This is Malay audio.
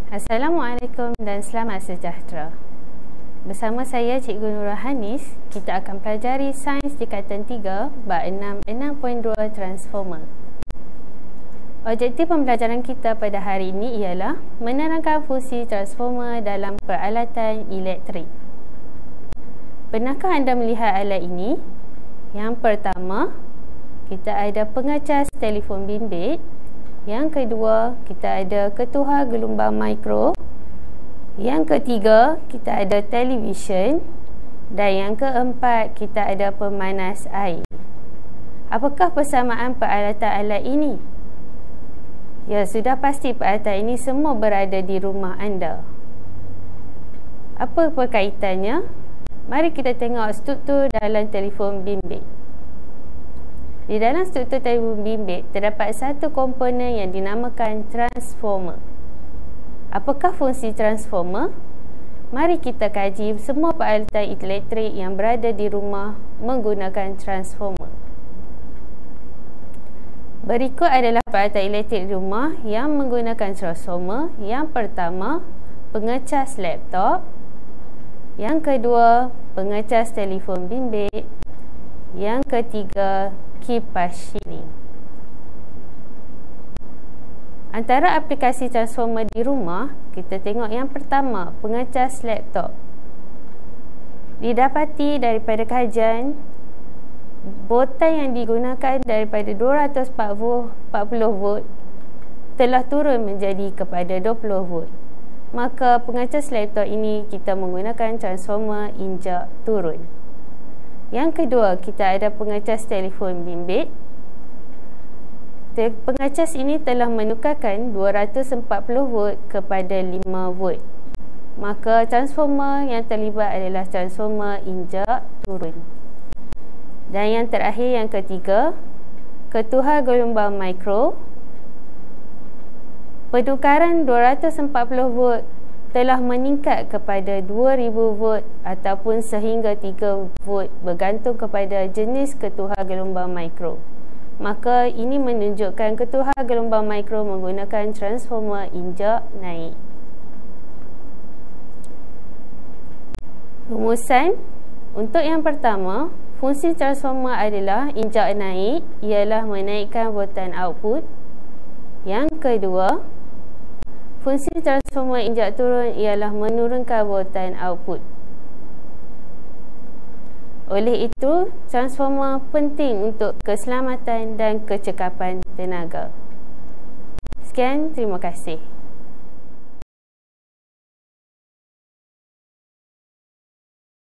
Assalamualaikum dan selamat sejahtera. Bersama saya Cikgu Nurul Hanis, kita akan pelajari Sains Tingkatan 3 Bab 6.2 Transformer. Objektif pembelajaran kita pada hari ini ialah menerangkan fungsi transformer dalam peralatan elektrik. Pernahkah anda melihat alat ini? Yang pertama, kita ada pengecas telefon bimbit. Yang kedua, kita ada ketuhar gelombang mikro. Yang ketiga, kita ada televisyen. Dan yang keempat, kita ada pemanas air. Apakah persamaan peralatan alat ini? Ya, sudah pasti peralatan ini semua berada di rumah anda. Apa perkaitannya? Mari kita tengok struktur dalam telefon bimbit. Di dalam struktur telefon bimbit, terdapat satu komponen yang dinamakan transformer. Apakah fungsi transformer? Mari kita kaji semua peralatan elektrik yang berada di rumah menggunakan transformer. Berikut adalah peralatan elektrik di rumah yang menggunakan transformer. Yang pertama, pengecas laptop. Yang kedua, pengecas telefon bimbit. Yang ketiga, kipas shilling. Antara aplikasi transformer di rumah, kita tengok yang pertama, pengecas laptop. Didapati daripada kajian, voltaj yang digunakan daripada 240 volt telah turun menjadi kepada 20 volt. Maka pengecas laptop ini kita menggunakan transformer injak turun. Yang kedua, kita ada pengecas telefon bimbit. Pengecas ini telah menukarkan 240 volt kepada 5 volt. Maka transformer yang terlibat adalah transformer injak turun. Dan yang terakhir, yang ketiga, ketuhar gelombang mikro. Penukaran 240 volt telah meningkat kepada 2000 volt ataupun sehingga 3 volt bergantung kepada jenis ketuhar gelombang mikro. Maka ini menunjukkan ketuhar gelombang mikro menggunakan transformer injak naik. Rumusan untuk yang pertama, fungsi transformer adalah injak naik ialah menaikkan voltan output. Yang kedua, fungsi transformer injak turun ialah menurunkan voltan output. Oleh itu, transformer penting untuk keselamatan dan kecekapan tenaga. Sekian, terima kasih.